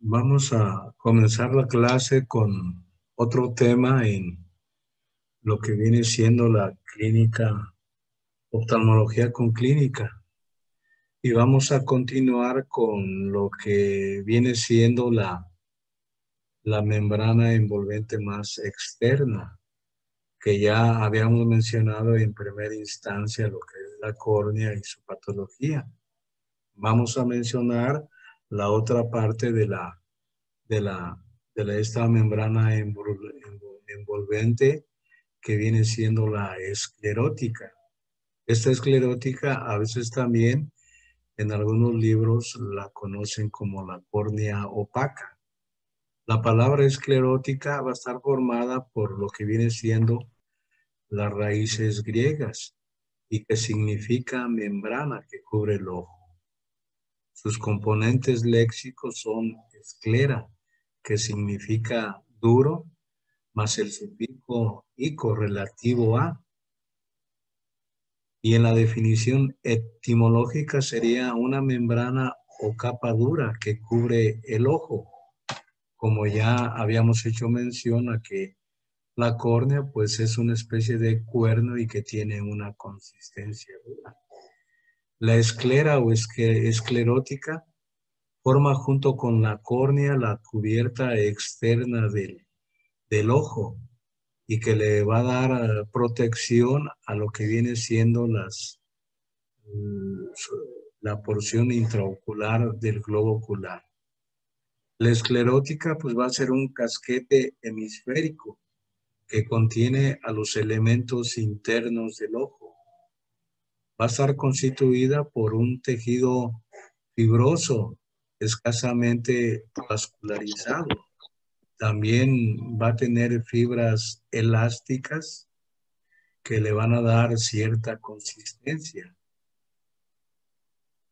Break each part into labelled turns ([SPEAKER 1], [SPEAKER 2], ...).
[SPEAKER 1] Vamos a comenzar la clase con otro tema en lo que viene siendo la clínica, oftalmología con clínica. Y vamos a continuar con lo que viene siendo la membrana envolvente más externa, que ya habíamos mencionado en primera instancia lo que es la córnea y su patología. Vamos a mencionar la otra parte de la, esta membrana envolvente que viene siendo la esclerótica. Esta esclerótica a veces también en algunos libros la conocen como la córnea opaca. La palabra esclerótica va a estar formada por lo que viene siendo las raíces griegas y que significa membrana que cubre el ojo. Sus componentes léxicos son esclera, que significa duro, más el sufijo ico relativo a. Y en la definición etimológica sería una membrana o capa dura que cubre el ojo. Como ya habíamos hecho mención a que la córnea pues es una especie de cuerno y que tiene una consistencia dura. La esclera o esclerótica forma junto con la córnea la cubierta externa del ojo y que le va a dar protección a lo que viene siendo la porción intraocular del globo ocular. La esclerótica pues va a ser un casquete hemisférico que contiene a los elementos internos del ojo. Va a estar constituida por un tejido fibroso, escasamente vascularizado. También va a tener fibras elásticas que le van a dar cierta consistencia.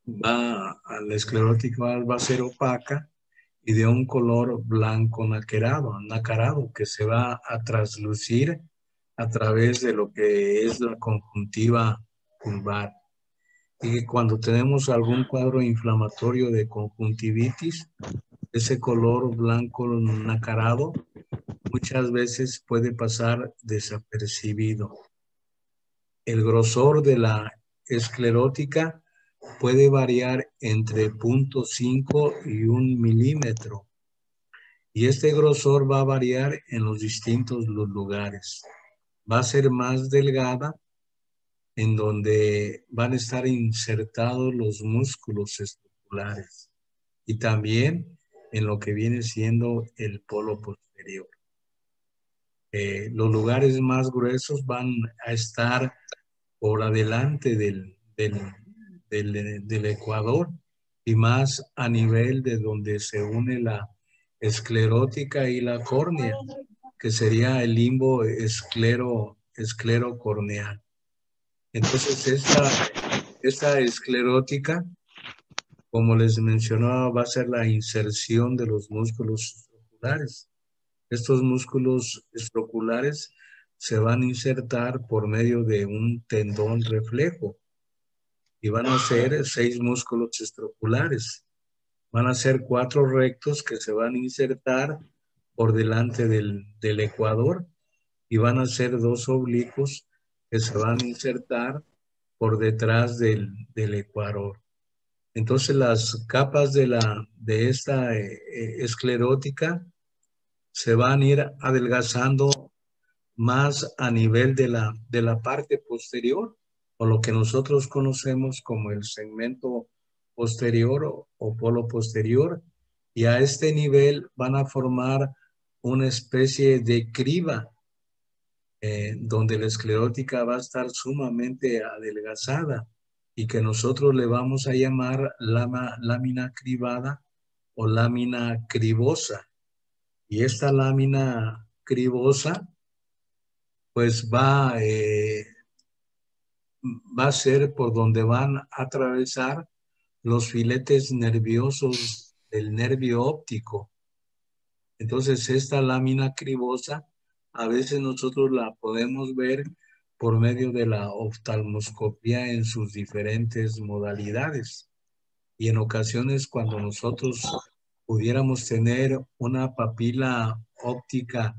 [SPEAKER 1] La esclerótica va a ser opaca y de un color blanco nacarado que se va a traslucir a través de lo que es la conjuntiva vulvar. Y que cuando tenemos algún cuadro inflamatorio de conjuntivitis, ese color blanco nacarado muchas veces puede pasar desapercibido. El grosor de la esclerótica puede variar entre 0.5 y 1 milímetro. Y este grosor va a variar en los distintos lugares. Va a ser más delgada en donde van a estar insertados los músculos estructurares y también en lo que viene siendo el polo posterior. Los lugares más gruesos van a estar por adelante del ecuador y más a nivel de donde se une la esclerótica y la córnea, que sería el limbo esclerocorneal. Entonces, esta esclerótica, como les mencionaba, va a ser la inserción de los músculos estructurares. Estos músculos estructurares se van a insertar por medio de un tendón reflejo y van a ser 6 músculos estructurares. Van a ser 4 rectos que se van a insertar por delante del ecuador y van a ser 2 oblicuos que se van a insertar por detrás del ecuador. Entonces las capas de esta esclerótica se van a ir adelgazando más a nivel de la parte posterior, o lo que nosotros conocemos como el segmento posterior o polo posterior, y a este nivel van a formar una especie de criba, donde la esclerótica va a estar sumamente adelgazada y que nosotros le vamos a llamar lámina cribada o lámina cribosa. Y esta lámina cribosa pues va a ser por donde van a atravesar los filetes nerviosos del nervio óptico. Entonces esta lámina cribosa a veces nosotros la podemos ver por medio de la oftalmoscopía en sus diferentes modalidades. Y en ocasiones cuando nosotros pudiéramos tener una papila óptica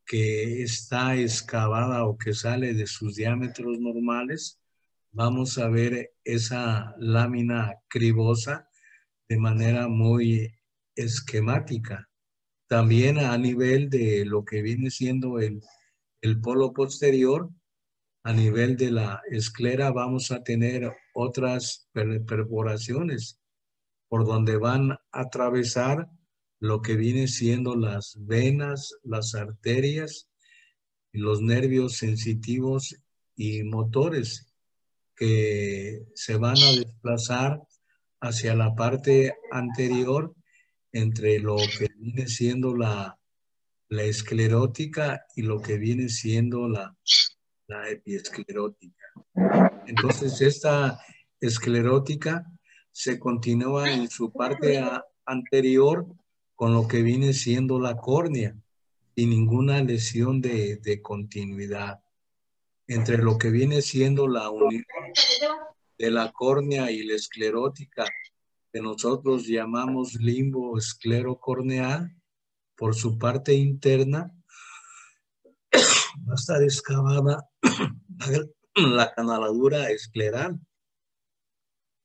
[SPEAKER 1] que está excavada o que sale de sus diámetros normales, vamos a ver esa lámina cribosa de manera muy esquemática. También a nivel de lo que viene siendo el polo posterior, a nivel de la esclera vamos a tener otras perforaciones por donde van a atravesar lo que viene siendo las venas, las arterias, los nervios sensitivos y motores que se van a desplazar hacia la parte anterior entre lo que viene siendo la esclerótica y lo que viene siendo la epiesclerótica. Entonces, esta esclerótica se continúa en su parte anterior con lo que viene siendo la córnea y ninguna lesión de continuidad. Entre lo que viene siendo la unión de la córnea y la esclerótica, que nosotros llamamos limbo esclerocorneal, por su parte interna, va a estar excavada la canaladura escleral,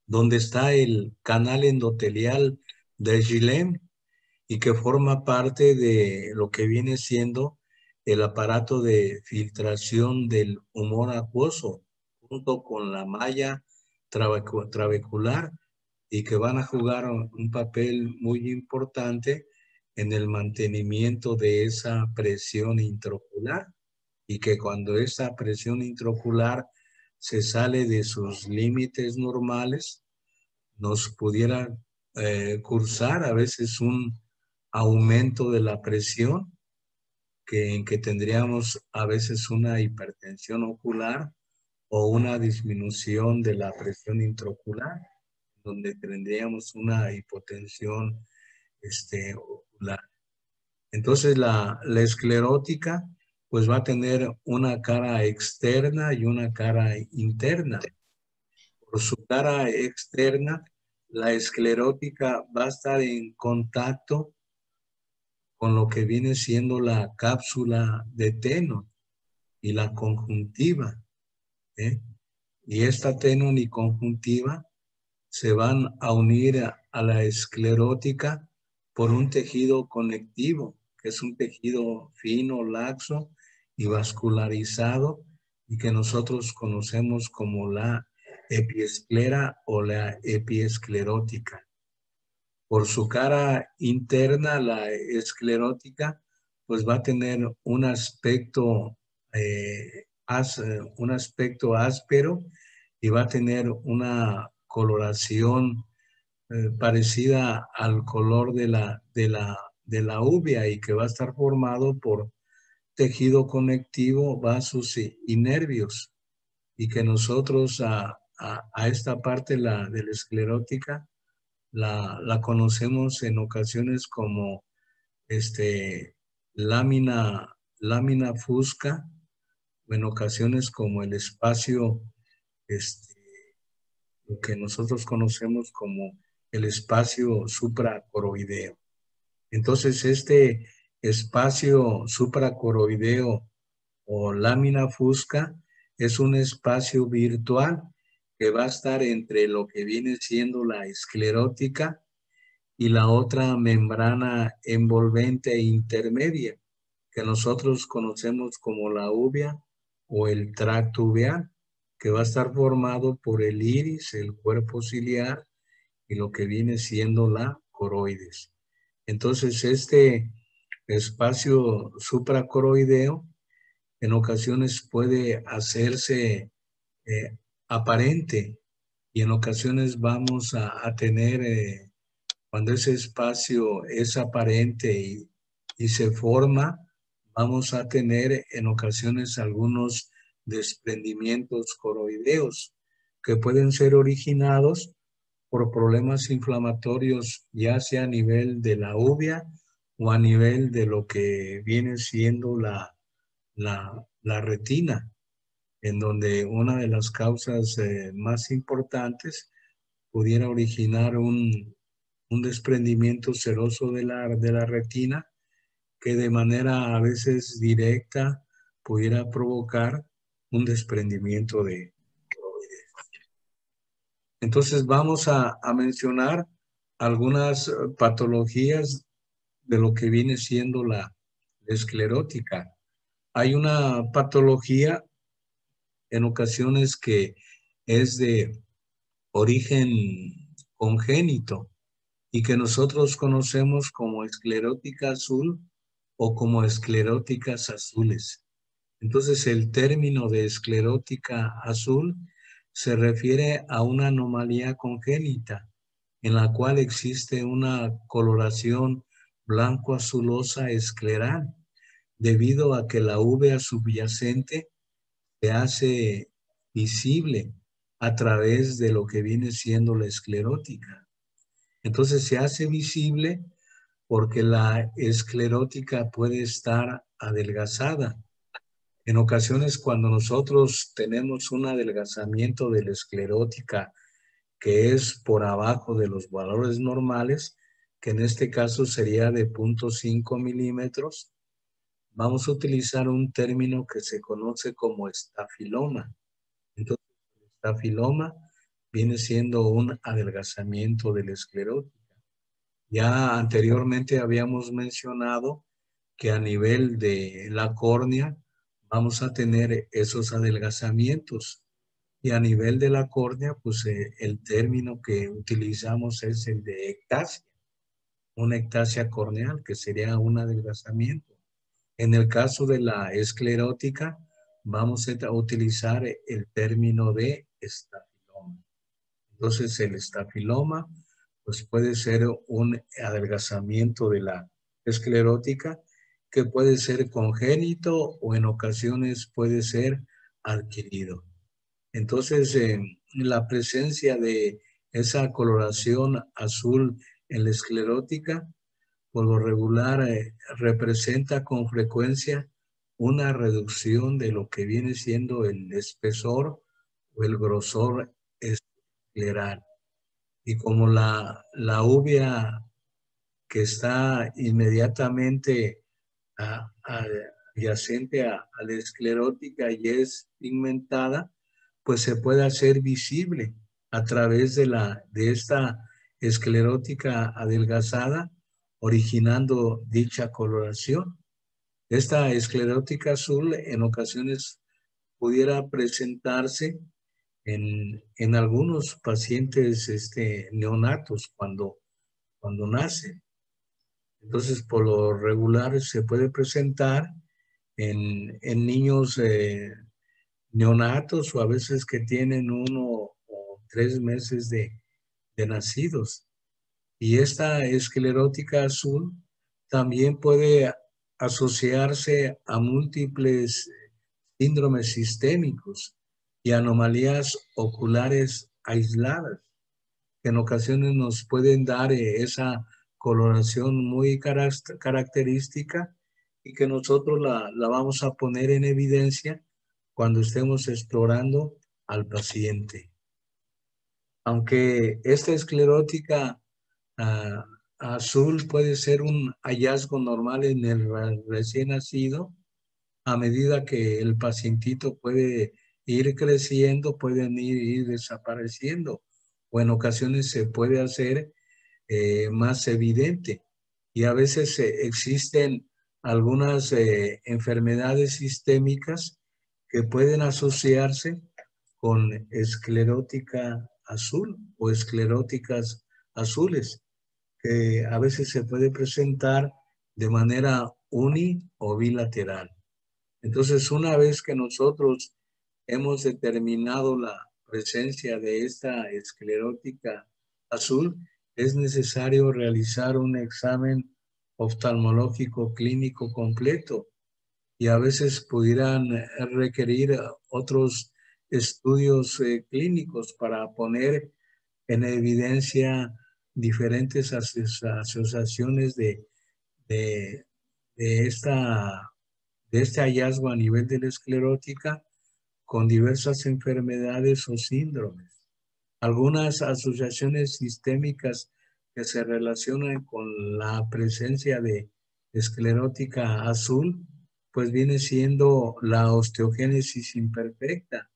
[SPEAKER 1] donde está el canal endotelial de Gillen y que forma parte de lo que viene siendo el aparato de filtración del humor acuoso, junto con la malla trabecular, y que van a jugar un papel muy importante en el mantenimiento de esa presión intraocular, y que cuando esa presión intraocular se sale de sus límites normales, nos pudiera cursar a veces un aumento de la presión, en que tendríamos a veces una hipertensión ocular o una disminución de la presión intraocular, donde tendríamos una hipotensión ocular. Entonces la esclerótica pues va a tener una cara externa y una cara interna. Por su cara externa, la esclerótica va a estar en contacto con lo que viene siendo la cápsula de Tenon y la conjuntiva, ¿eh? Y esta Tenon y conjuntiva se van a unir a la esclerótica por un tejido conectivo, que es un tejido fino, laxo y vascularizado, y que nosotros conocemos como la epiesclera o la epiesclerótica. Por su cara interna, la esclerótica, pues va a tener un aspecto áspero y va a tener una coloración parecida al color de la uvia, y que va a estar formado por tejido conectivo, vasos y nervios, y que nosotros a esta parte de la esclerótica la conocemos en ocasiones como lámina fusca, o en ocasiones como el espacio, lo que nosotros conocemos como el espacio supracoroideo. Entonces, este espacio supracoroideo o lámina fusca es un espacio virtual que va a estar entre lo que viene siendo la esclerótica y la otra membrana envolvente intermedia, que nosotros conocemos como la uvea o el tracto uveal, que va a estar formado por el iris, el cuerpo ciliar y lo que viene siendo la coroides. Entonces, este espacio supracoroideo en ocasiones puede hacerse aparente, y en ocasiones vamos a tener, cuando ese espacio es aparente y se forma, vamos a tener en ocasiones algunos desprendimientos coroideos que pueden ser originados por problemas inflamatorios, ya sea a nivel de la uvea o a nivel de lo que viene siendo la retina, en donde una de las causas más importantes pudiera originar un desprendimiento seroso de la retina que de manera a veces directa pudiera provocar un desprendimiento de fluidez. Entonces vamos a mencionar algunas patologías de lo que viene siendo la esclerótica. Hay una patología en ocasiones que es de origen congénito y que nosotros conocemos como esclerótica azul o como escleróticas azules. Entonces, el término de esclerótica azul se refiere a una anomalía congénita en la cual existe una coloración blanco-azulosa escleral debido a que la uvea subyacente se hace visible a través de lo que viene siendo la esclerótica. Entonces se hace visible porque la esclerótica puede estar adelgazada. En ocasiones cuando nosotros tenemos un adelgazamiento de la esclerótica que es por abajo de los valores normales, que en este caso sería de 0.5 milímetros, vamos a utilizar un término que se conoce como estafiloma. Entonces, el estafiloma viene siendo un adelgazamiento de la esclerótica. Ya anteriormente habíamos mencionado que a nivel de la córnea vamos a tener esos adelgazamientos. Y a nivel de la córnea, pues el término que utilizamos es el de ectasia, una ectasia corneal, que sería un adelgazamiento. En el caso de la esclerótica, vamos a utilizar el término de estafiloma. Entonces, el estafiloma pues puede ser un adelgazamiento de la esclerótica que puede ser congénito o en ocasiones puede ser adquirido. Entonces, la presencia de esa coloración azul en la esclerótica, por lo regular, representa con frecuencia una reducción de lo que viene siendo el espesor o el grosor escleral. Y como la uvea que está inmediatamente adyacente a la esclerótica y es pigmentada, pues se puede hacer visible a través de esta esclerótica adelgazada, originando dicha coloración. Esta esclerótica azul en ocasiones pudiera presentarse en algunos pacientes neonatos cuando nacen. Entonces, por lo regular se puede presentar en niños neonatos o a veces que tienen 1 o 3 meses de nacidos. Y esta esclerótica azul también puede asociarse a múltiples síndromes sistémicos y anomalías oculares aisladas, que en ocasiones nos pueden dar esa coloración muy característica y que nosotros la vamos a poner en evidencia cuando estemos explorando al paciente. Aunque esta esclerótica ah, azul puede ser un hallazgo normal en el recién nacido, a medida que el pacientito puede ir creciendo, pueden ir desapareciendo, o en ocasiones se puede hacer más evidente. Y a veces existen algunas enfermedades sistémicas que pueden asociarse con esclerótica azul o escleróticas azules, que a veces se puede presentar de manera uni o bilateral. Entonces, una vez que nosotros hemos determinado la presencia de esta esclerótica azul, es necesario realizar un examen oftalmológico clínico completo y a veces pudieran requerir otros estudios clínicos para poner en evidencia diferentes asociaciones de, de esta de este hallazgo a nivel de la esclerótica con diversas enfermedades o síndromes. Algunas asociaciones sistémicas que se relacionan con la presencia de esclerótica azul, pues viene siendo la osteogénesis imperfecta,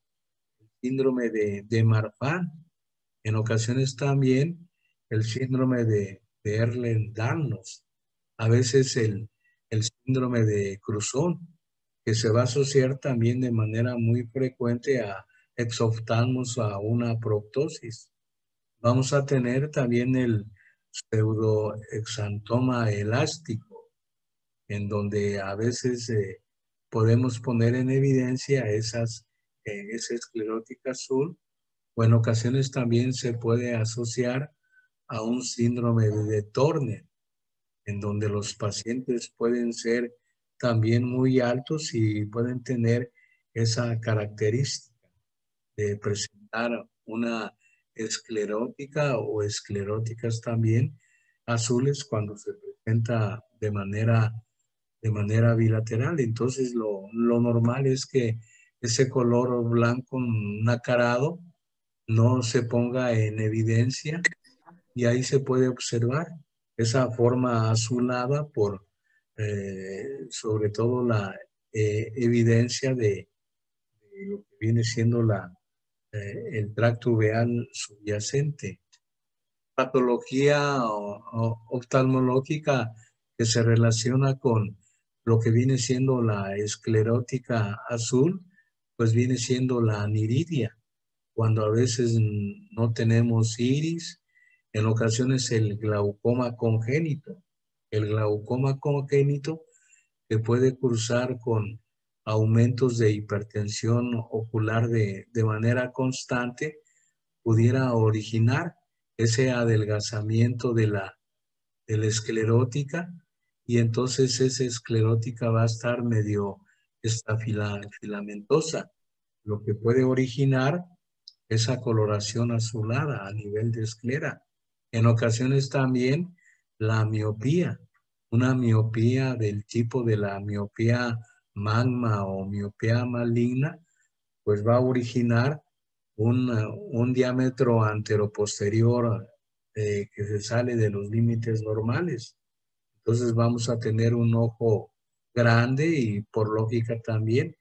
[SPEAKER 1] síndrome de Marfan, en ocasiones también el síndrome de Ehlers-Danlos, a veces el síndrome de Cruzón, que se va a asociar también de manera muy frecuente a exoftalmos, a una proptosis. Vamos a tener también el pseudoexantoma elástico, en donde a veces podemos poner en evidencia esa esclerótica azul, o en ocasiones también se puede asociar a un síndrome de Turner, en donde los pacientes pueden ser también muy altos y pueden tener esa característica de presentar una esclerótica o escleróticas también azules cuando se presenta de manera bilateral. Entonces lo normal es que ese color blanco nacarado no se ponga en evidencia, y ahí se puede observar esa forma azulada por sobre todo la evidencia de lo que viene siendo el tracto uveal subyacente. Patología oftalmológica que se relaciona con lo que viene siendo la esclerótica azul, pues viene siendo la aniridia, cuando a veces no tenemos iris, en ocasiones el glaucoma congénito. El glaucoma congénito que puede cursar con aumentos de hipertensión ocular de manera constante, pudiera originar ese adelgazamiento de la esclerótica, y entonces esa esclerótica va a estar medio filamentosa, lo que puede originar esa coloración azulada a nivel de esclera. En ocasiones también la miopía, una miopía del tipo de la miopía magma o miopía maligna, pues va a originar un diámetro anteroposterior que se sale de los límites normales. Entonces vamos a tener un ojo grande y por lógica también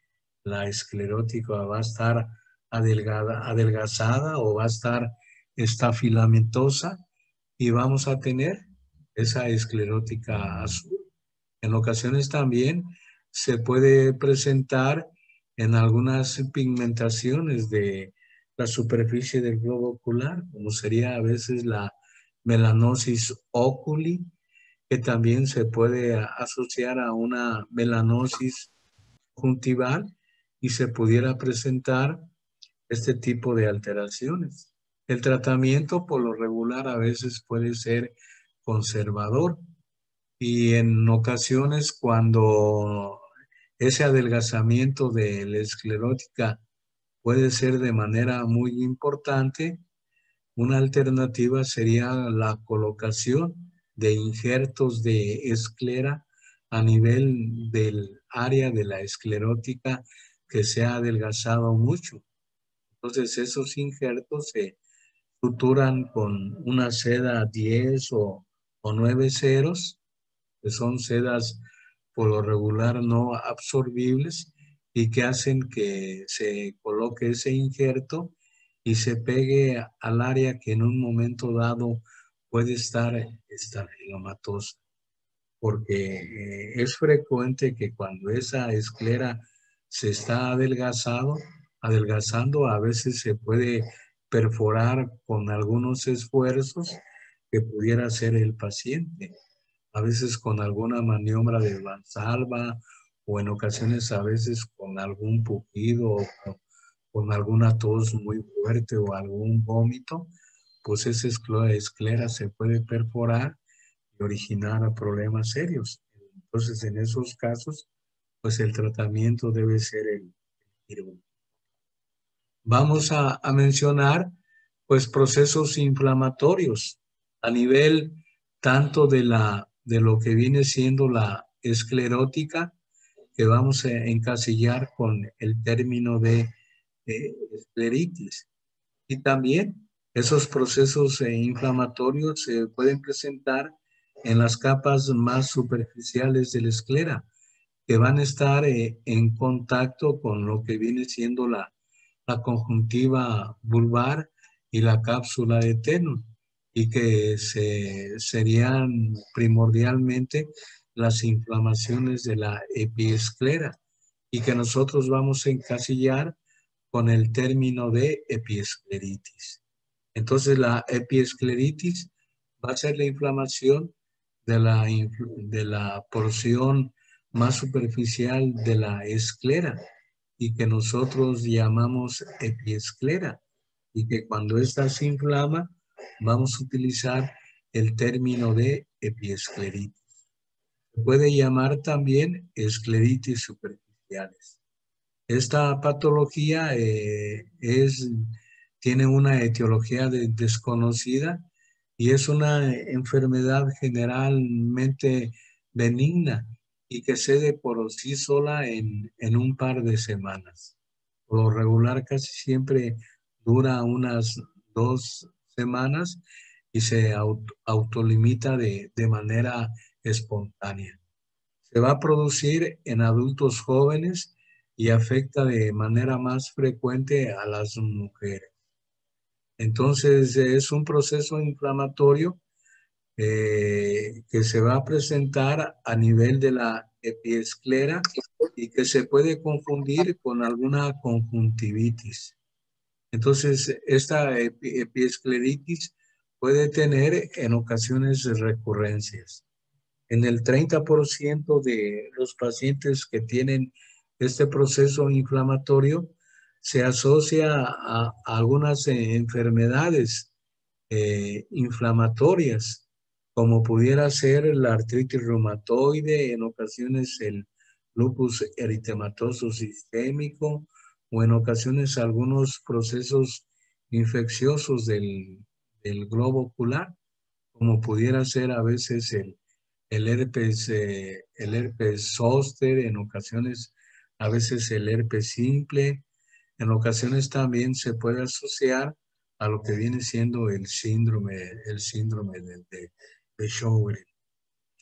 [SPEAKER 1] la esclerótica va a estar adelgazada o va a estar estafilamentosa, y vamos a tener esa esclerótica azul. En ocasiones también se puede presentar en algunas pigmentaciones de la superficie del globo ocular, como sería a veces la melanosis oculi, que también se puede asociar a una melanosis conjuntival, y se pudiera presentar este tipo de alteraciones. El tratamiento por lo regular a veces puede ser conservador, y en ocasiones cuando ese adelgazamiento de la esclerótica puede ser de manera muy importante, una alternativa sería la colocación de injertos de esclera a nivel del área de la esclerótica que se ha adelgazado mucho. Entonces esos injertos se suturan con una seda 10 o 9 ceros, que son sedas por lo regular no absorbibles, y que hacen que se coloque ese injerto y se pegue al área que en un momento dado puede estar estafilomatosa, porque es frecuente que cuando esa esclera se está adelgazando, a veces se puede perforar con algunos esfuerzos que pudiera hacer el paciente, a veces con alguna maniobra de Valsalva, o en ocasiones a veces con algún pujido o con alguna tos muy fuerte o algún vómito, pues esa esclera se puede perforar y originar problemas serios. Entonces, en esos casos, pues el tratamiento debe ser el quirúrgico. Vamos a mencionar, pues, procesos inflamatorios a nivel tanto de lo que viene siendo la esclerótica, que vamos a encasillar con el término de escleritis. Y también Esos procesos inflamatorios se pueden presentar en las capas más superficiales de la esclera, que van a estar en contacto con lo que viene siendo la conjuntiva vulvar y la cápsula de Tenon, y que serían primordialmente las inflamaciones de la epiesclera, y que nosotros vamos a encasillar con el término de epiescleritis. Entonces la epiescleritis va a ser la inflamación de la porción más superficial de la esclera, y que nosotros llamamos epiesclera, y que cuando ésta se inflama vamos a utilizar el término de epiescleritis. Se puede llamar también escleritis superficiales. Esta patología tiene una etiología desconocida, y es una enfermedad generalmente benigna y que cede por sí sola en un par de semanas. Por lo regular casi siempre dura unas 2 semanas y se autolimita de manera espontánea. Se va a producir en adultos jóvenes y afecta de manera más frecuente a las mujeres. Entonces, es un proceso inflamatorio que se va a presentar a nivel de la epiesclera y que se puede confundir con alguna conjuntivitis. Entonces, esta epiescleritis puede tener en ocasiones recurrencias. En el 30% de los pacientes que tienen este proceso inflamatorio se asocia a algunas enfermedades inflamatorias, como pudiera ser la artritis reumatoide, en ocasiones el lupus eritematoso sistémico, o en ocasiones algunos procesos infecciosos del globo ocular, como pudiera ser a veces el herpes zóster, en ocasiones a veces el herpes simple, en ocasiones también se puede asociar a lo que viene siendo el síndrome de Sjögren.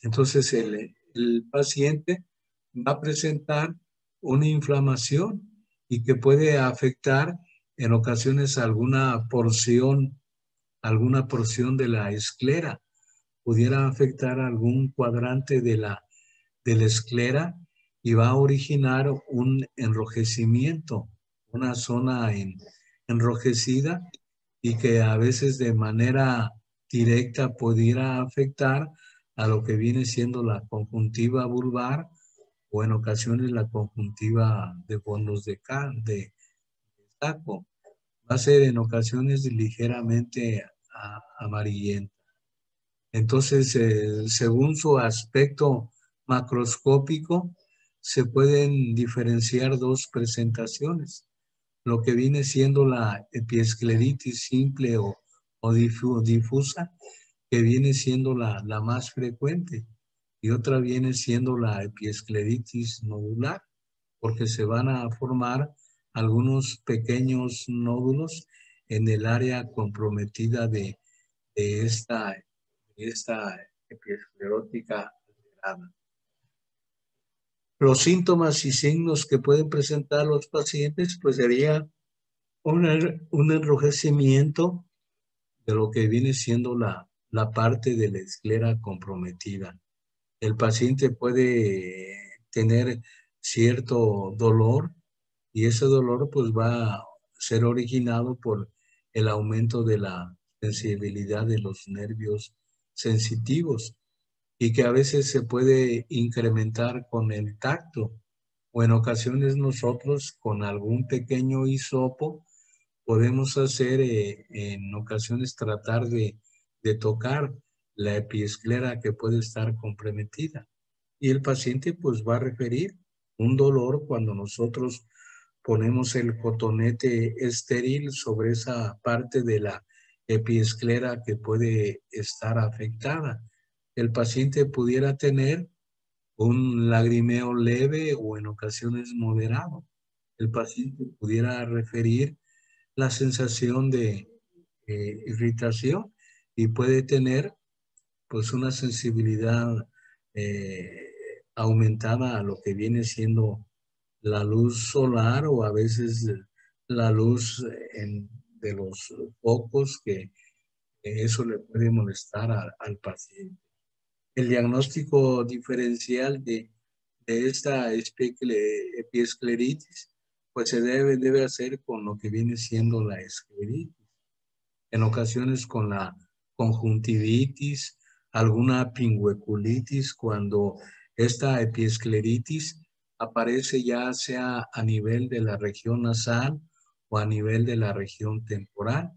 [SPEAKER 1] Entonces el paciente va a presentar una inflamación y que puede afectar en ocasiones alguna porción de la esclera, pudiera afectar algún cuadrante de la esclera, y va a originar un enrojecimiento, una zona enrojecida, y que a veces de manera directa pudiera afectar a lo que viene siendo la conjuntiva vulvar, o en ocasiones la conjuntiva de fondos de saco. Va a ser en ocasiones ligeramente amarillenta. Entonces, según su aspecto macroscópico, se pueden diferenciar dos presentaciones: lo que viene siendo la epiescleritis simple o difusa, que viene siendo la más frecuente, y otra viene siendo la epiescleritis nodular, porque se van a formar algunos pequeños nódulos en el área comprometida de esta epiesclerótica alterada. Los síntomas y signos que pueden presentar los pacientes, pues sería un enrojecimiento de lo que viene siendo la parte de la esclera comprometida. El paciente puede tener cierto dolor, y ese dolor pues va a ser originado por el aumento de la sensibilidad de los nervios sensitivos, y que a veces se puede incrementar con el tacto, o en ocasiones nosotros con algún pequeño hisopo podemos hacer, en ocasiones tratar de tocar la epiesclera que puede estar comprometida. Y el paciente pues va a referir un dolor cuando nosotros ponemos el cotonete estéril sobre esa parte de la epiesclera que puede estar afectada. El paciente pudiera tener un lagrimeo leve o en ocasiones moderado. El paciente pudiera referir la sensación irritación y puede tener pues una sensibilidad eh, aumentada a lo que viene siendo la luz solar o a veces la luz de los focos que eso le puede molestar al paciente. El diagnóstico diferencial de esta epiescleritis pues se debe hacer con lo que viene siendo la escleritis. En ocasiones con la conjuntivitis, alguna pingüeculitis, cuando esta epiescleritis aparece ya sea a nivel de la región nasal o a nivel de la región temporal.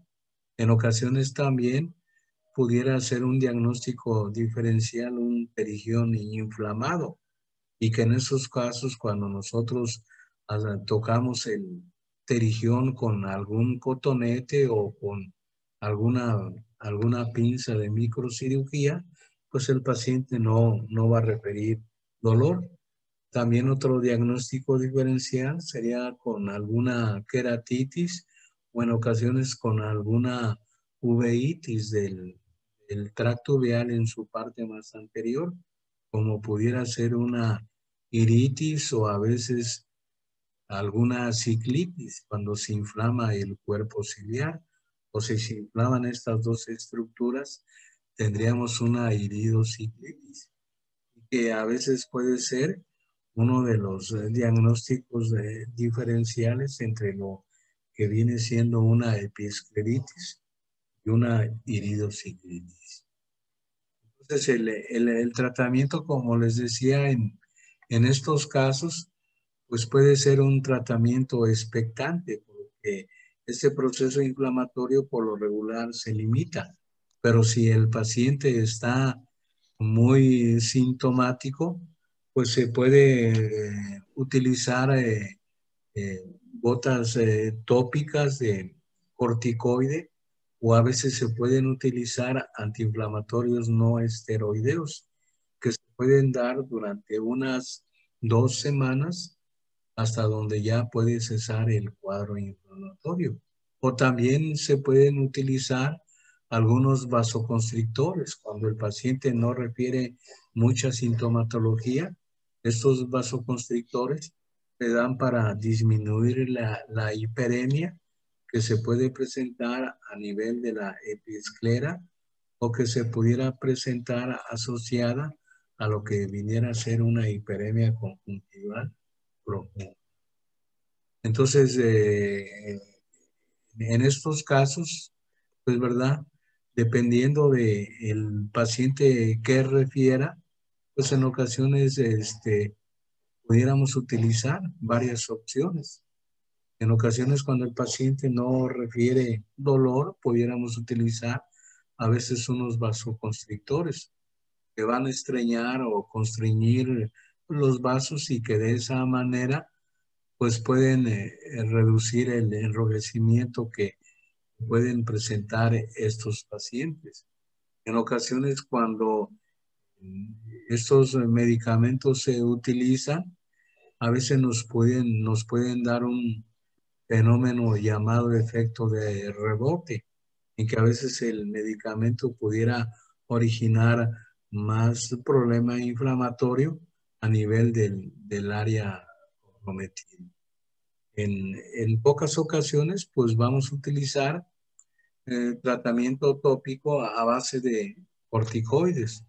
[SPEAKER 1] En ocasiones también pudiera ser un diagnóstico diferencial, un perigión inflamado, y que en esos casos, cuando nosotros tocamos el terigión con algún cotonete o con alguna pinza de microcirugía, pues el paciente no va a referir dolor. También otro diagnóstico diferencial sería con alguna queratitis o en ocasiones con alguna uveitis del tracto uveal en su parte más anterior, como pudiera ser una iritis o a veces alguna ciclitis cuando se inflama el cuerpo ciliar o si se inflaman estas dos estructuras, tendríamos una iridociclitis, que a veces puede ser uno de los diagnósticos diferenciales entre lo que viene siendo una epiescleritis y una iridociclitis. Entonces, el tratamiento, como les decía, en estos casos, pues puede ser un tratamiento expectante, porque este proceso inflamatorio por lo regular se limita. Pero si el paciente está muy sintomático, pues se puede utilizar gotas tópicas de corticoide o a veces se pueden utilizar antiinflamatorios no esteroideos que se pueden dar durante unas 2 semanas hasta donde ya puede cesar el cuadro inflamatorio. O también se pueden utilizar algunos vasoconstrictores. Cuando el paciente no refiere mucha sintomatología, estos vasoconstrictores le dan para disminuir la hiperemia que se puede presentar a nivel de la epiesclera o que se pudiera presentar asociada a lo que viniera a ser una hiperemia conjuntival profunda. Entonces, en estos casos, pues, ¿verdad? Dependiendo de el paciente que refiera, pues en ocasiones, pudiéramos utilizar varias opciones. En ocasiones, cuando el paciente no refiere dolor, pudiéramos utilizar a veces unos vasoconstrictores que van a estreñar o constreñir los vasos y que de esa manera pues pueden reducir el enrojecimiento que pueden presentar estos pacientes. En ocasiones cuando estos medicamentos se utilizan, a veces nos pueden dar un fenómeno llamado efecto de rebote, en que a veces el medicamento pudiera originar más problema inflamatorio a nivel del área comprometida. En pocas ocasiones, pues vamos a utilizar tratamiento tópico a base de corticoides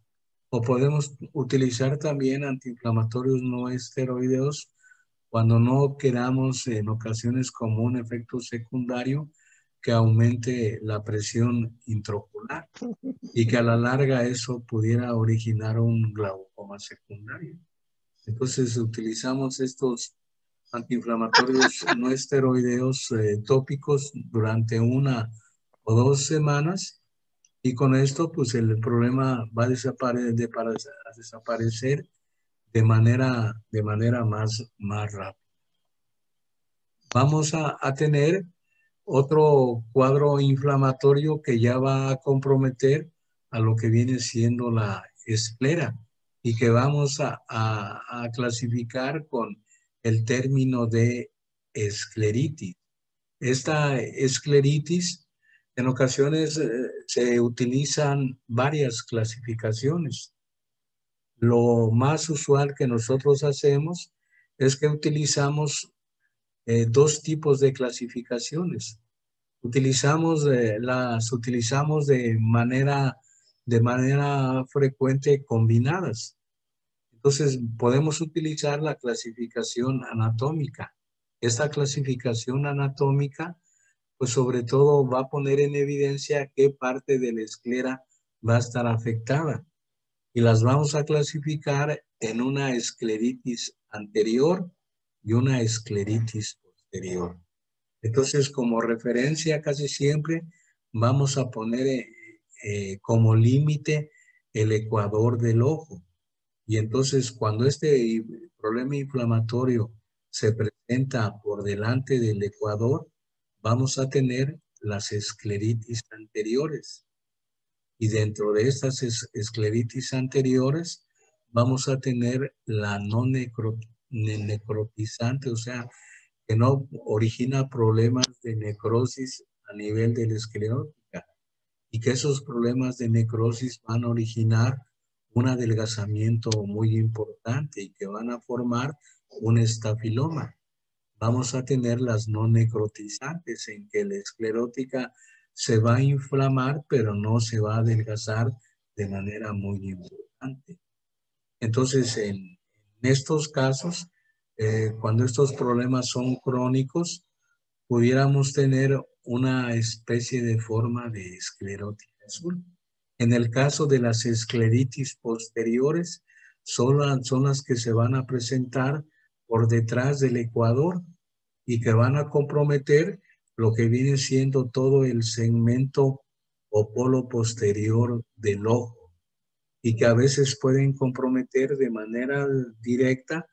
[SPEAKER 1] o podemos utilizar también antiinflamatorios no esteroideos cuando no queramos en ocasiones como un efecto secundario que aumente la presión intraocular y que a la larga eso pudiera originar un glaucoma secundario. Entonces utilizamos estos antiinflamatorios no esteroideos tópicos durante 1 o 2 semanas y con esto pues el problema va a desaparecer de manera más rápida. Vamos a tener otro cuadro inflamatorio que ya va a comprometer a lo que viene siendo la esclera y que vamos a clasificar con el término de escleritis. Esta escleritis En ocasiones se utilizan varias clasificaciones. Lo más usual que nosotros hacemos es que utilizamos dos tipos de clasificaciones. Las utilizamos de manera frecuente combinadas. Entonces, podemos utilizar la clasificación anatómica. Esta clasificación anatómica, pues sobre todo va a poner en evidencia qué parte de la esclera va a estar afectada. Y las vamos a clasificar en una escleritis anterior y una escleritis posterior. Entonces, como referencia, casi siempre vamos a poner como límite el ecuador del ojo. Y entonces, cuando este problema inflamatorio se presenta por delante del ecuador, vamos a tener las escleritis anteriores. Y dentro de estas escleritis anteriores, vamos a tener la no necrotizante, o sea, que no origina problemas de necrosis a nivel de la esclerótica y que esos problemas de necrosis van a originar un adelgazamiento muy importante y que van a formar un estafiloma. Vamos a tener las no necrotizantes en que la esclerótica se va a inflamar pero no se va a adelgazar de manera muy importante. Entonces, en estos casos, cuando estos problemas son crónicos, pudiéramos tener una especie de forma de esclerótica azul. En el caso de las escleritis posteriores, son las que se van a presentar por detrás del ecuador y que van a comprometer lo que viene siendo todo el segmento o polo posterior del ojo y que a veces pueden comprometer de manera directa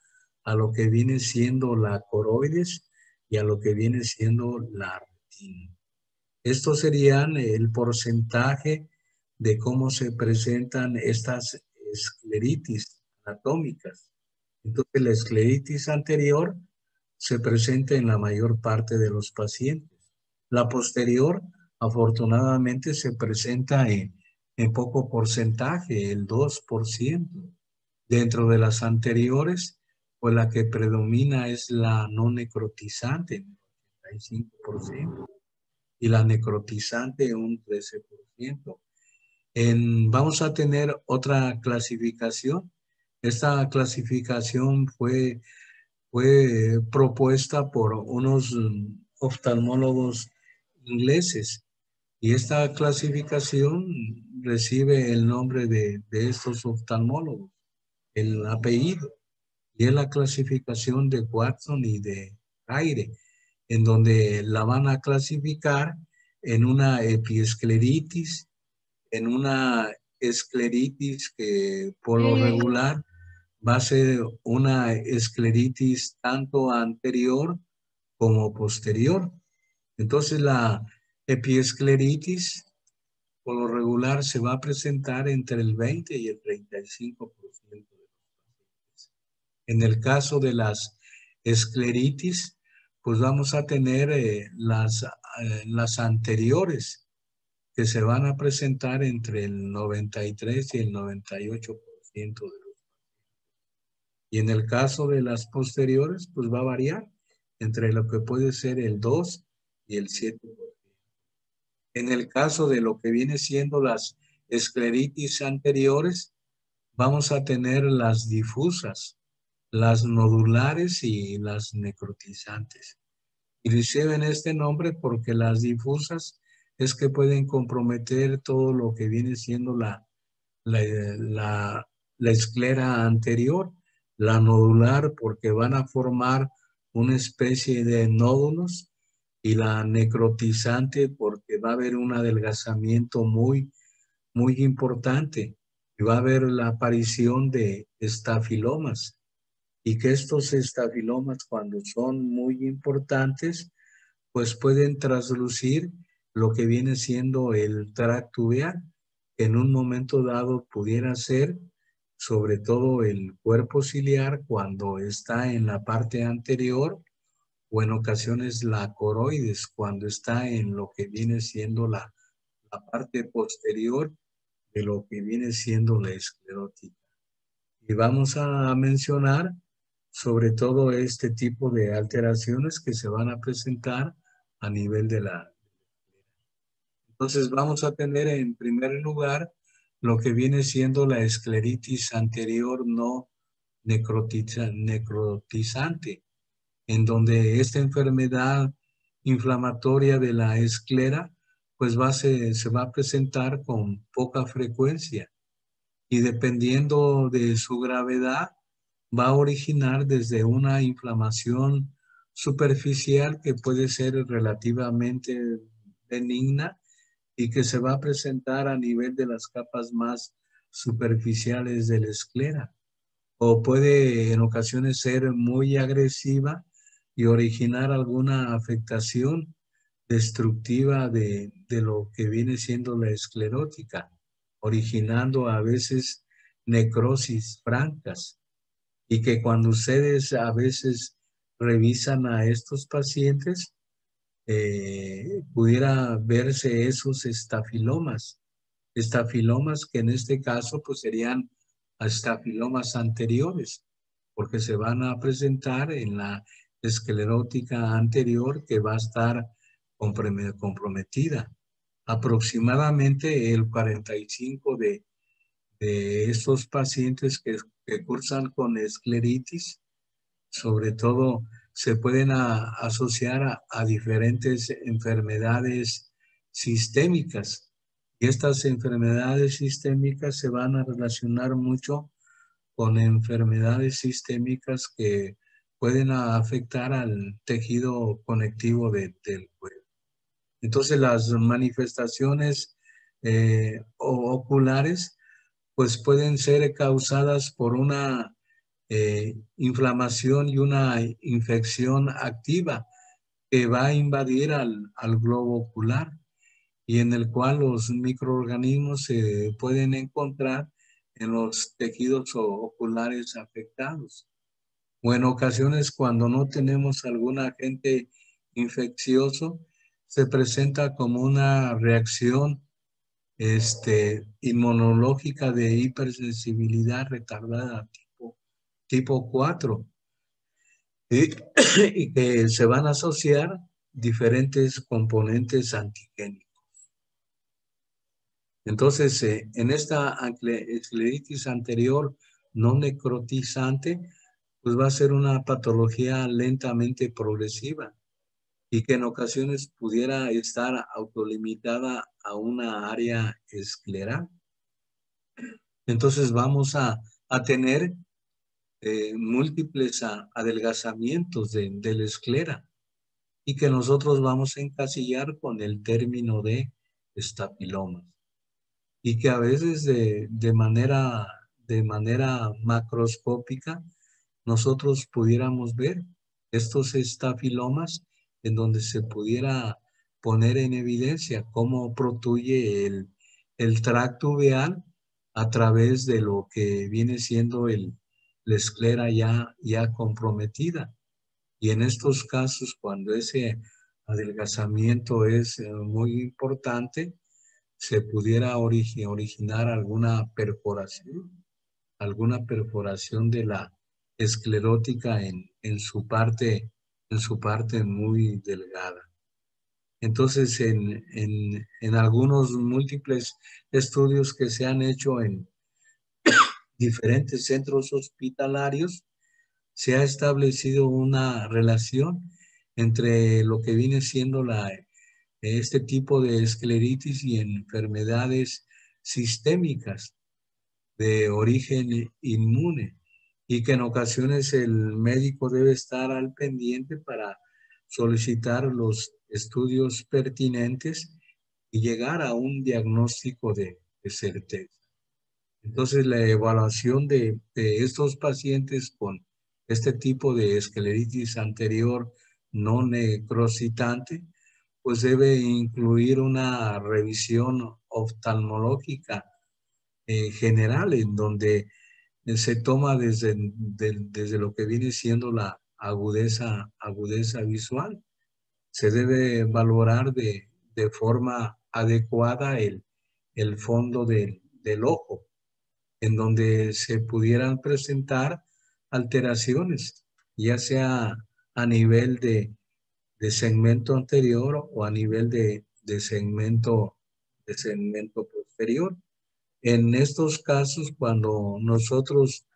[SPEAKER 1] a lo que viene siendo la coroides y a lo que viene siendo la retina. Estos serían el porcentaje de cómo se presentan estas escleritis anatómicas. Entonces, la escleritis anterior se presenta en la mayor parte de los pacientes. La posterior, afortunadamente, se presenta en poco porcentaje, el 2%. Dentro de las anteriores, pues la que predomina es la no necrotizante, el 85%, y la necrotizante un 13%. Vamos a tener otra clasificación. Esta clasificación fue propuesta por unos oftalmólogos ingleses y esta clasificación recibe el nombre de estos oftalmólogos, el apellido, y es la clasificación de Watson y de Aire, en donde la van a clasificar en una epiescleritis, en una escleritis que por lo regular va a ser una escleritis tanto anterior como posterior. Entonces la epiescleritis por lo regular se va a presentar entre el 20 y el 35% de los pacientes. En el caso de las escleritis, pues vamos a tener las anteriores que se van a presentar entre el 93 y el 98% de los. Y en el caso de las posteriores, pues va a variar entre lo que puede ser el 2 y el 7%. En el caso de lo que viene siendo las escleritis anteriores, vamos a tener las difusas, las nodulares y las necrotizantes. Y reciben este nombre porque las difusas es que pueden comprometer todo lo que viene siendo la, la esclera anterior, la nodular porque van a formar una especie de nódulos y la necrotizante porque va a haber un adelgazamiento muy importante y va a haber la aparición de estafilomas y que estos estafilomas cuando son muy importantes pues pueden traslucir lo que viene siendo el tracto uveal, que en un momento dado pudiera ser sobre todo el cuerpo ciliar cuando está en la parte anterior o en ocasiones la coroides, cuando está en lo que viene siendo la parte posterior de lo que viene siendo la esclerótica. Y vamos a mencionar sobre todo este tipo de alteraciones que se van a presentar a nivel de la... Entonces vamos a tener en primer lugar lo que viene siendo la escleritis anterior no necrotizante, en donde esta enfermedad inflamatoria de la esclera pues se va a presentar con poca frecuencia y dependiendo de su gravedad va a originar desde una inflamación superficial que puede ser relativamente benigna y que se va a presentar a nivel de las capas más superficiales de la esclera. O puede en ocasiones ser muy agresiva y originar alguna afectación destructiva de lo que viene siendo la esclerótica, originando a veces necrosis francas. Y que cuando ustedes a veces revisan a estos pacientes, pudiera verse esos estafilomas que en este caso pues serían estafilomas anteriores, porque se van a presentar en la esclerótica anterior que va a estar comprometida. Aproximadamente el 45 de estos pacientes que cursan con escleritis, sobre todo se pueden asociar a diferentes enfermedades sistémicas. Y estas enfermedades sistémicas se van a relacionar mucho con enfermedades sistémicas que pueden afectar al tejido conectivo del cuerpo. Entonces las manifestaciones oculares pues pueden ser causadas por una inflamación y una infección activa que va a invadir al globo ocular y en el cual los microorganismos se pueden encontrar en los tejidos oculares afectados. O en ocasiones cuando no tenemos algún agente infeccioso, se presenta como una reacción inmunológica de hipersensibilidad retardada tipo 4 y, y que se van a asociar diferentes componentes antigénicos. Entonces, en esta escleritis anterior no necrotizante, pues va a ser una patología lentamente progresiva y que en ocasiones pudiera estar autolimitada a una área escleral. Entonces vamos a tener múltiples adelgazamientos de la esclera y que nosotros vamos a encasillar con el término de estafilomas y que a veces de manera macroscópica nosotros pudiéramos ver estos estafilomas en donde se pudiera poner en evidencia cómo protruye el tracto uveal a través de lo que viene siendo la esclera ya comprometida. Y en estos casos, cuando ese adelgazamiento es muy importante, se pudiera originar alguna perforación de la esclerótica en su parte muy delgada. Entonces, en algunos múltiples estudios que se han hecho en diferentes centros hospitalarios, se ha establecido una relación entre lo que viene siendo este tipo de escleritis y enfermedades sistémicas de origen inmune y que en ocasiones el médico debe estar al pendiente para solicitar los estudios pertinentes y llegar a un diagnóstico de certeza. Entonces, la evaluación de estos pacientes con este tipo de escleritis anterior no necrocitante, pues debe incluir una revisión oftalmológica general en donde se toma desde lo que viene siendo la agudeza visual. Se debe valorar de forma adecuada el fondo del ojo, en donde se pudieran presentar alteraciones, ya sea a nivel de segmento anterior o a nivel de segmento posterior. En estos casos, cuando nosotros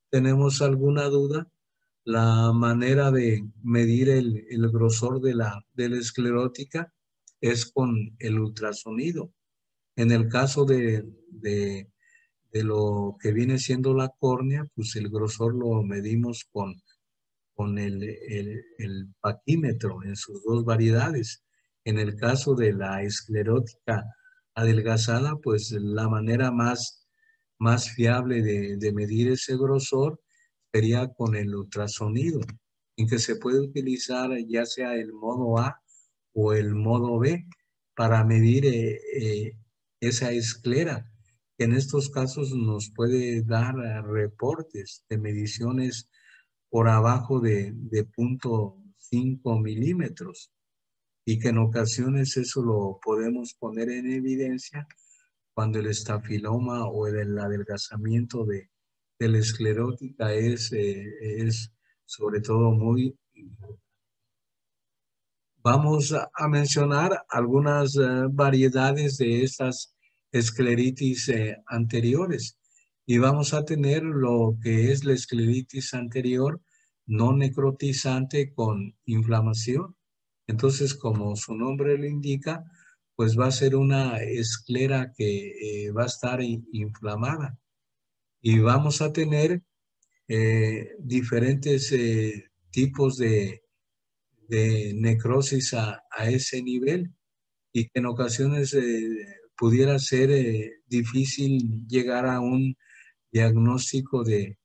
[SPEAKER 1] tenemos alguna duda, la manera de medir el grosor de la esclerótica es con el ultrasonido. En el caso de lo que viene siendo la córnea, pues el grosor lo medimos con el paquímetro en sus dos variedades. En el caso de la esclerótica adelgazada, pues la manera más fiable de medir ese grosor sería con el ultrasonido, en que se puede utilizar ya sea el modo A o el modo B para medir esa esclera, que en estos casos nos puede dar reportes de mediciones por abajo de 0.5 milímetros, y que en ocasiones eso lo podemos poner en evidencia cuando el estafiloma o el adelgazamiento de la esclerótica es sobre todo muy... Vamos a mencionar algunas variedades de estas escleritis anteriores, y vamos a tener lo que es la escleritis anterior no necrotizante con inflamación. Entonces, como su nombre lo indica, pues va a ser una esclera que va a estar inflamada, y vamos a tener diferentes tipos de necrosis a ese nivel, y que en ocasiones pudiera ser difícil llegar a un diagnóstico de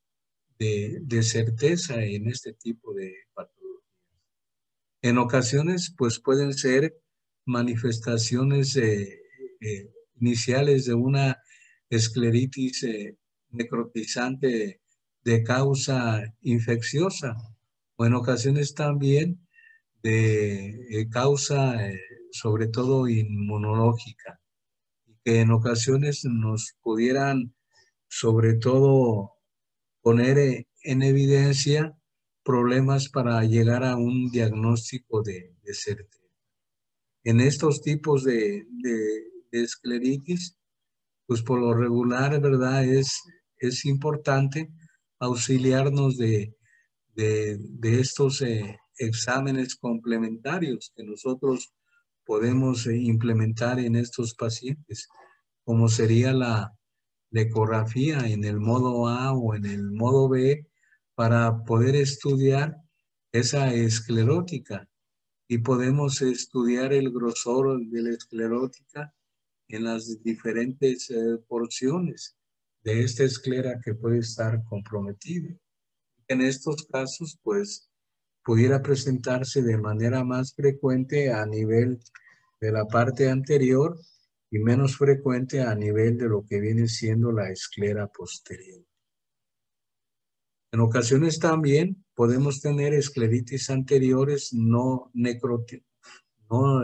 [SPEAKER 1] certeza en este tipo de patologías. En ocasiones, pues pueden ser manifestaciones iniciales de una escleritis necrotizante de causa infecciosa, o en ocasiones también de causa sobre todo inmunológica, que en ocasiones nos pudieran sobre todo poner en evidencia problemas para llegar a un diagnóstico de certeza. En estos tipos de escleritis, pues por lo regular, ¿verdad? Es importante auxiliarnos de estos exámenes complementarios que nosotros podemos implementar en estos pacientes, como sería la ecografía en el modo A o en el modo B, para poder estudiar esa esclerótica, y podemos estudiar el grosor de la esclerótica en las diferentes porciones de esta esclera que puede estar comprometida. En estos casos, pues, pudiera presentarse de manera más frecuente a nivel de la parte anterior y menos frecuente a nivel de lo que viene siendo la esclera posterior. En ocasiones también podemos tener escleritis anteriores no necróticas, no,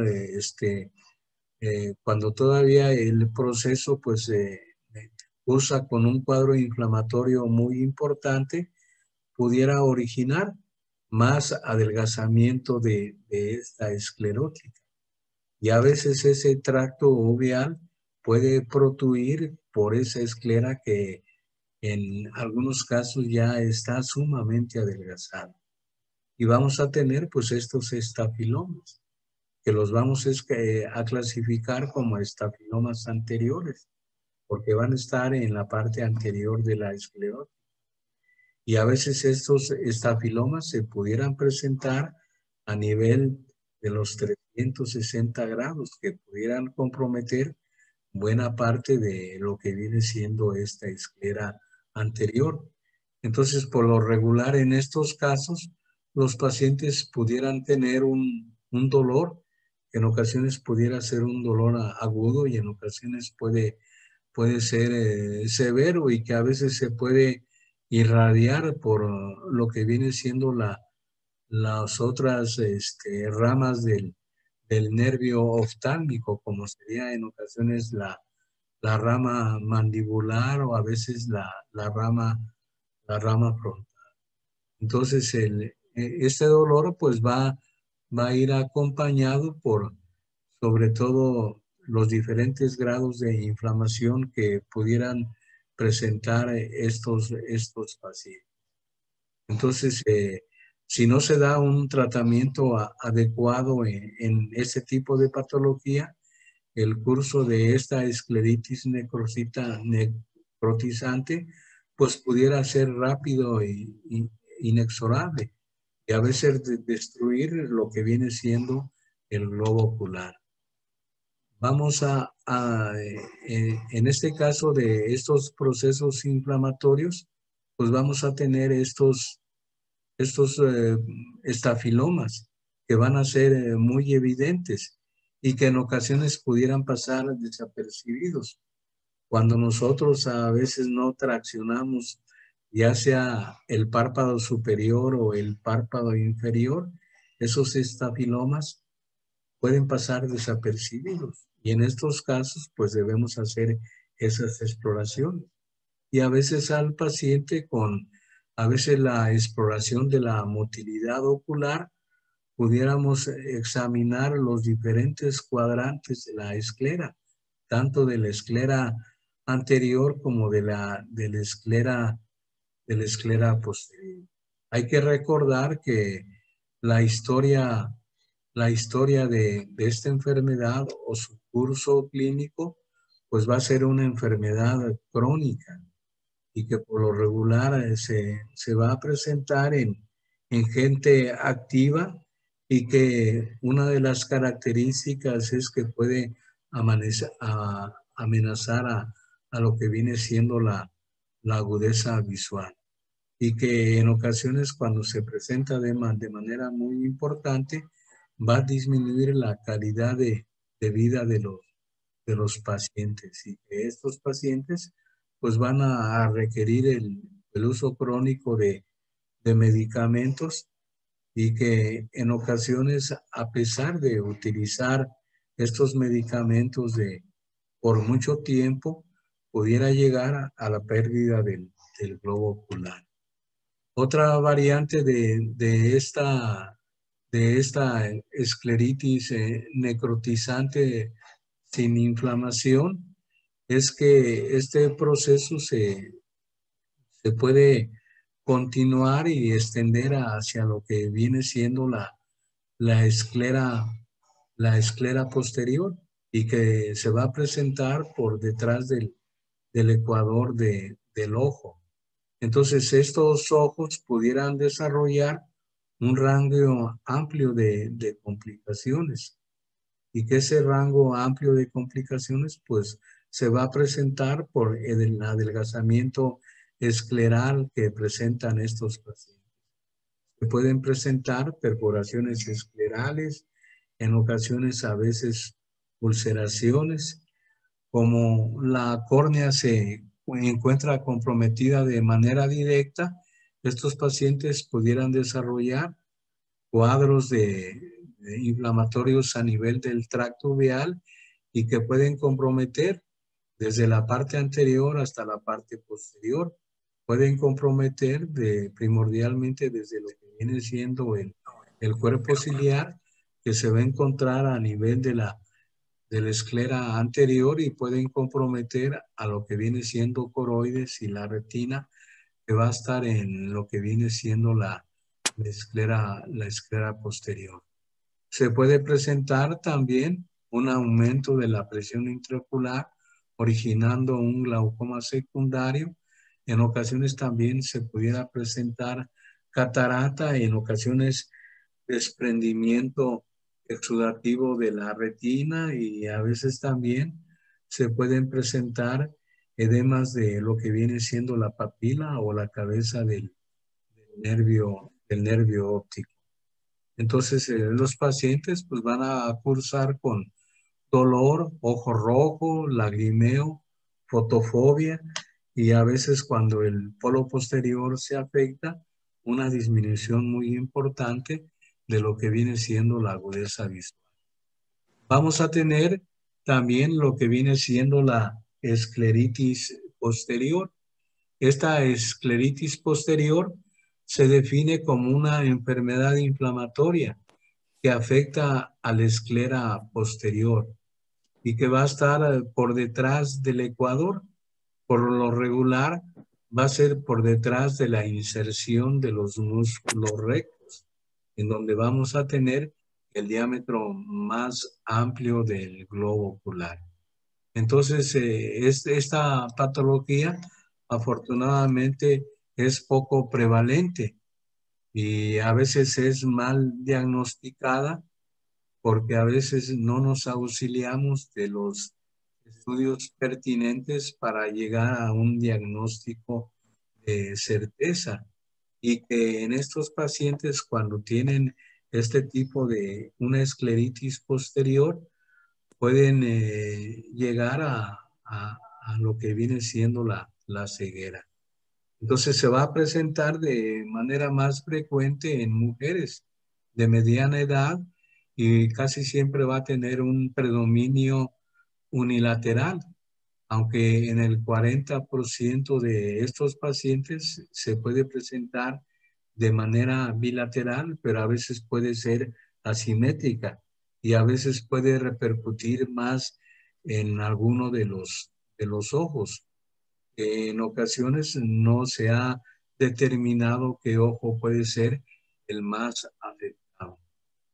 [SPEAKER 1] cuando todavía el proceso pues usa con un cuadro inflamatorio muy importante, pudiera originar más adelgazamiento de esta esclerótica. Y a veces ese tracto uveal puede protruir por esa esclera que en algunos casos ya está sumamente adelgazada. Y vamos a tener pues estos estafilomas, que los vamos a clasificar como estafilomas anteriores, porque van a estar en la parte anterior de la esclerótica. Y a veces estos estafilomas se pudieran presentar a nivel de los 360 grados, que pudieran comprometer buena parte de lo que viene siendo esta esclera anterior. Entonces, por lo regular, en estos casos, los pacientes pudieran tener un dolor, que en ocasiones pudiera ser un dolor agudo y en ocasiones puede ser severo, y que a veces se puede irradiar por lo que viene siendo las otras ramas del nervio oftálmico, como sería en ocasiones la rama mandibular o a veces la rama frontal. Entonces, este dolor pues va a ir acompañado por sobre todo los diferentes grados de inflamación que pudieran presentar estos pacientes. Entonces, si no se da un tratamiento adecuado en ese tipo de patología, el curso de esta escleritis necrotizante, pues pudiera ser rápido y inexorable y a veces destruir lo que viene siendo el globo ocular. Vamos en este caso de estos procesos inflamatorios, pues vamos a tener estos estafilomas que van a ser muy evidentes y que en ocasiones pudieran pasar desapercibidos. Cuando nosotros a veces no traccionamos, ya sea el párpado superior o el párpado inferior, esos estafilomas pueden pasar desapercibidos. Y en estos casos, pues debemos hacer esas exploraciones. Y a veces al paciente a veces la exploración de la motilidad ocular, pudiéramos examinar los diferentes cuadrantes de la esclera, tanto de la esclera anterior como de la esclera posterior. Hay que recordar que la historia, la historia de esta enfermedad o su curso clínico, pues va a ser una enfermedad crónica y que por lo regular se va a presentar en gente activa y que una de las características es que puede amenazar a lo que viene siendo la agudeza visual y que en ocasiones cuando se presenta de manera muy importante va a disminuir la calidad de vida de los pacientes y que estos pacientes pues van a requerir el uso crónico de medicamentos y que en ocasiones a pesar de utilizar estos medicamentos por mucho tiempo pudiera llegar a la pérdida del globo ocular. Otra variante de esta escleritis necrotizante sin inflamación es que este proceso se puede continuar y extender hacia lo que viene siendo la esclera, la esclera posterior y que se va a presentar por detrás del ecuador del ojo. Entonces, estos ojos pudieran desarrollar un rango amplio de complicaciones y que ese rango amplio de complicaciones pues se va a presentar por el adelgazamiento escleral que presentan estos pacientes. Se pueden presentar perforaciones esclerales, en ocasiones a veces ulceraciones, como la córnea se encuentra comprometida de manera directa, estos pacientes pudieran desarrollar cuadros de inflamatorios a nivel del tracto vial y que pueden comprometer desde la parte anterior hasta la parte posterior. Pueden comprometer primordialmente desde lo que viene siendo el cuerpo ciliar, que se va a encontrar a nivel de la esclera anterior y pueden comprometer a lo que viene siendo coroides y la retina, que va a estar en lo que viene siendo la esclera posterior. Se puede presentar también un aumento de la presión intraocular, originando un glaucoma secundario. En ocasiones también se pudiera presentar catarata, en ocasiones desprendimiento exudativo de la retina y a veces también se pueden presentar edemas de lo que viene siendo la papila o la cabeza del nervio óptico. Entonces, los pacientes pues van a cursar con dolor, ojo rojo, lagrimeo, fotofobia y a veces cuando el polo posterior se afecta, una disminución muy importante de lo que viene siendo la agudeza visual. Vamos a tener también lo que viene siendo la escleritis posterior. Esta escleritis posterior se define como una enfermedad inflamatoria que afecta a la esclera posterior y que va a estar por detrás del ecuador. Por lo regular, va a ser por detrás de la inserción de los músculos rectos, en donde vamos a tener el diámetro más amplio del globo ocular. Entonces, esta patología, afortunadamente, es poco prevalente y a veces es mal diagnosticada porque a veces no nos auxiliamos de los estudios pertinentes para llegar a un diagnóstico de certeza. Y que en estos pacientes, cuando tienen este tipo de una escleritis posterior, pueden llegar a lo que viene siendo la ceguera. Entonces se va a presentar de manera más frecuente en mujeres de mediana edad y casi siempre va a tener un predominio unilateral, aunque en el 40% de estos pacientes se puede presentar de manera bilateral, pero a veces puede ser asimétrica y a veces puede repercutir más en alguno de los ojos. En ocasiones no se ha determinado qué ojo puede ser el más afectado.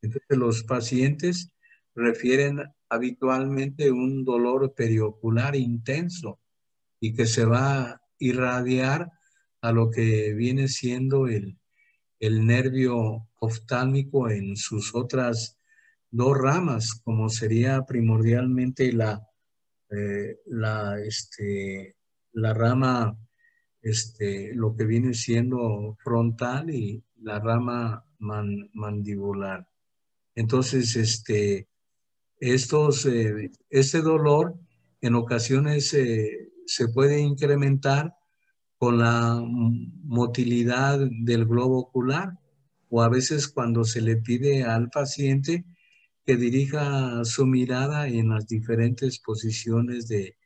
[SPEAKER 1] Entonces los pacientes refieren habitualmente un dolor periocular intenso y que se va a irradiar a lo que viene siendo el nervio oftálmico en sus otras dos ramas, como sería primordialmente la rama, lo que viene siendo frontal y la rama mandibular. Entonces, este dolor en ocasiones se puede incrementar con la motilidad del globo ocular o a veces cuando se le pide al paciente que dirija su mirada en las diferentes posiciones de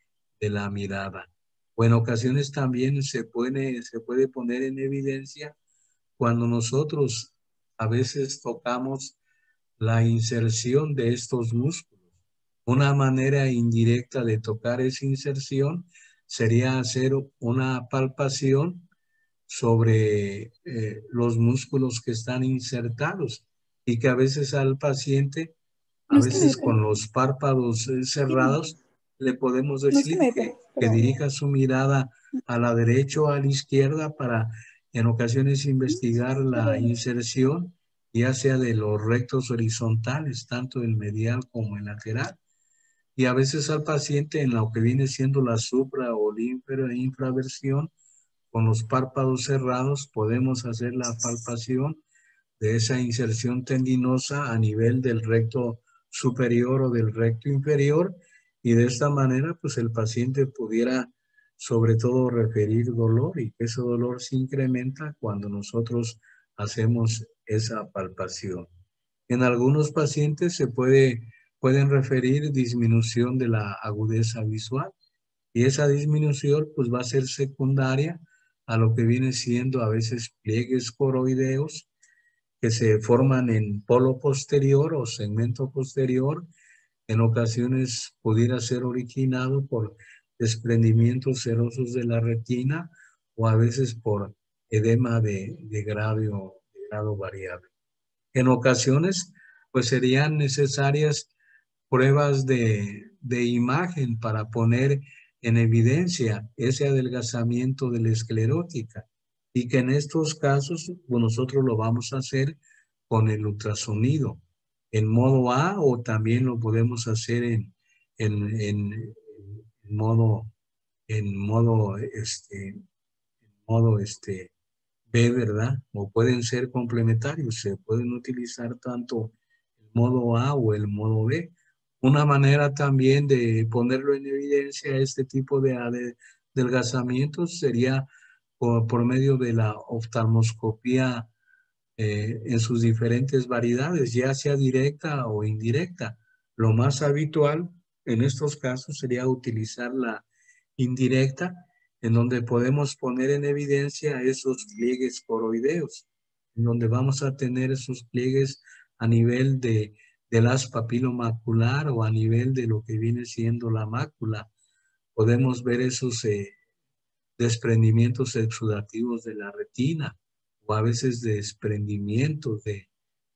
[SPEAKER 1] la mirada. O en ocasiones también se puede poner en evidencia cuando nosotros a veces tocamos la inserción de estos músculos. Una manera indirecta de tocar esa inserción sería hacer una palpación sobre los músculos que están insertados y que a veces al paciente, a
[SPEAKER 2] No es que me
[SPEAKER 1] veces
[SPEAKER 2] dé pena.
[SPEAKER 1] con los párpados
[SPEAKER 2] Sí,
[SPEAKER 1] cerrados, le podemos
[SPEAKER 2] no es que me
[SPEAKER 1] decir
[SPEAKER 2] dé pena,
[SPEAKER 1] que
[SPEAKER 2] pero
[SPEAKER 1] dirija su mirada a la derecha o a la izquierda para en ocasiones investigar la inserción, ya sea de los rectos horizontales, tanto el medial como el lateral. Y a veces al paciente en lo que viene siendo la supra o la infraversión, con los párpados cerrados podemos hacer la palpación de esa inserción tendinosa a nivel del recto superior o del recto inferior y de esta manera pues el paciente pudiera sobre todo referir dolor y que ese dolor se incrementa cuando nosotros hacemos esa palpación. En algunos pacientes pueden referir disminución de la agudeza visual y esa disminución pues va a ser secundaria a lo que viene siendo a veces pliegues coroideos que se forman en polo posterior o segmento posterior. En ocasiones pudiera ser originado por desprendimientos serosos de la retina o a veces por edema de grado variable. En ocasiones, pues serían necesarias pruebas de imagen para poner en evidencia ese adelgazamiento de la esclerótica y que en estos casos pues nosotros lo vamos a hacer con el ultrasonido en modo A o también lo podemos hacer en, en, en modo, en modo, B, ¿verdad? O pueden ser complementarios, se pueden utilizar tanto el modo A o el modo B. Una manera también de ponerlo en evidencia este tipo de adelgazamientos sería por medio de la oftalmoscopía en sus diferentes variedades, ya sea directa o indirecta. Lo más habitual en estos casos sería utilizar la indirecta, en donde podemos poner en evidencia esos pliegues coroideos, en donde vamos a tener esos pliegues a nivel del haz papilomacular o a nivel de lo que viene siendo la mácula. Podemos ver esos desprendimientos exudativos de la retina o a veces desprendimientos de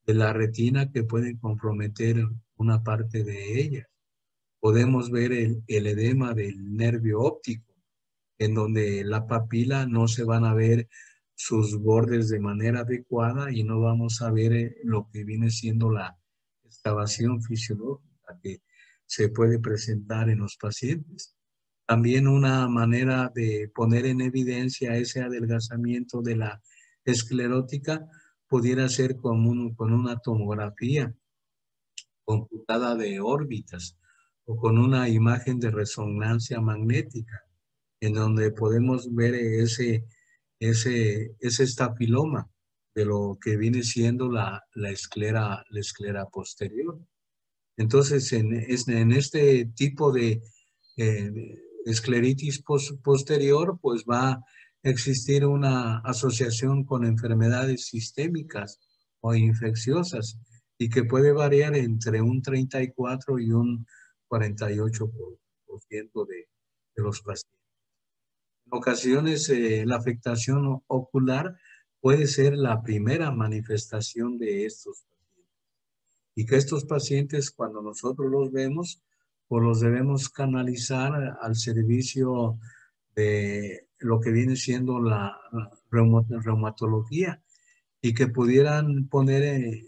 [SPEAKER 1] la retina que pueden comprometer una parte de ella. Podemos ver el edema del nervio óptico, en donde la papila no se van a ver sus bordes de manera adecuada y no vamos a ver lo que viene siendo la excavación fisiológica que se puede presentar en los pacientes. También una manera de poner en evidencia ese adelgazamiento de la esclerótica pudiera ser con una tomografía computada de órbitas o con una imagen de resonancia magnética, en donde podemos ver ese estafiloma de lo que viene siendo la esclera posterior. Entonces, en este tipo de escleritis posterior, pues va a existir una asociación con enfermedades sistémicas o infecciosas y que puede variar entre un 34 y un 48% de los pacientes. En ocasiones, la afectación ocular puede ser la primera manifestación de estos pacientes. Y que estos pacientes, cuando nosotros los vemos, pues los debemos canalizar al servicio de lo que viene siendo la reumatología y que pudieran poner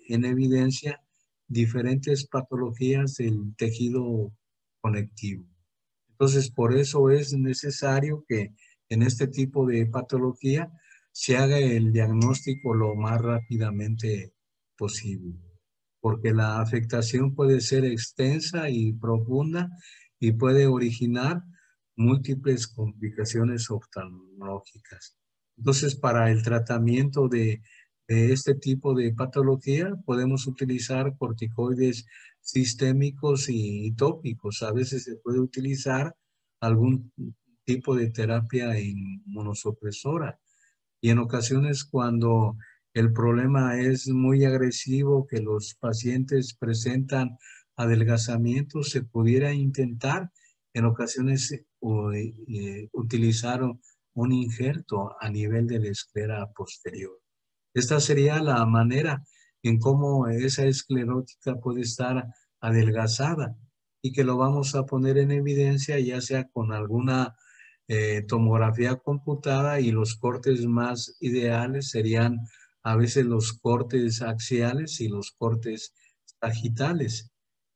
[SPEAKER 1] en evidencia diferentes patologías del tejido conectivo. Entonces, por eso es necesario que en este tipo de patología se haga el diagnóstico lo más rápidamente posible, porque la afectación puede ser extensa y profunda y puede originar múltiples complicaciones oftalmológicas. Entonces, para el tratamiento de este tipo de patología, podemos utilizar corticoides sistémicos y tópicos. A veces se puede utilizar algún tipo de terapia inmunosupresora. Y en ocasiones cuando el problema es muy agresivo, que los pacientes presentan adelgazamiento, se pudiera intentar en ocasiones utilizar un injerto a nivel de la esclera posterior. Esta sería la manera en cómo esa esclerótica puede estar adelgazada y que lo vamos a poner en evidencia ya sea con alguna tomografía computada, y los cortes más ideales serían a veces los cortes axiales y los cortes sagitales.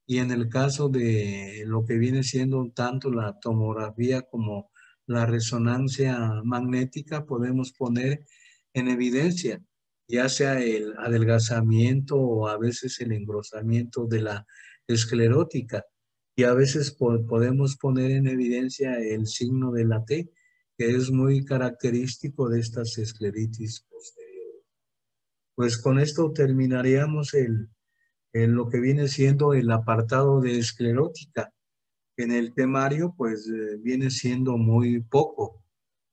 [SPEAKER 1] Y en el caso de lo que viene siendo tanto la tomografía como la resonancia magnética, podemos poner en evidencia ya sea el adelgazamiento o a veces el engrosamiento de la esclerótica. Y a veces podemos poner en evidencia el signo de la T, que es muy característico de estas escleritis posteriores. Pues con esto terminaríamos lo que viene siendo el apartado de esclerótica. En el temario, pues viene siendo muy poco.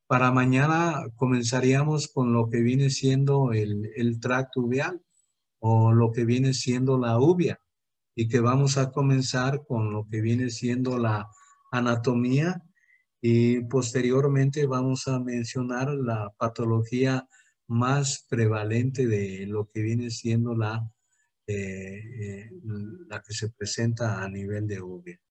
[SPEAKER 1] Para mañana comenzaríamos con lo que viene siendo el tracto uveal o lo que viene siendo la uvea, y que vamos a comenzar con lo que viene siendo la anatomía, y posteriormente vamos a mencionar la patología más prevalente de lo que viene siendo la que se presenta a nivel de uvea.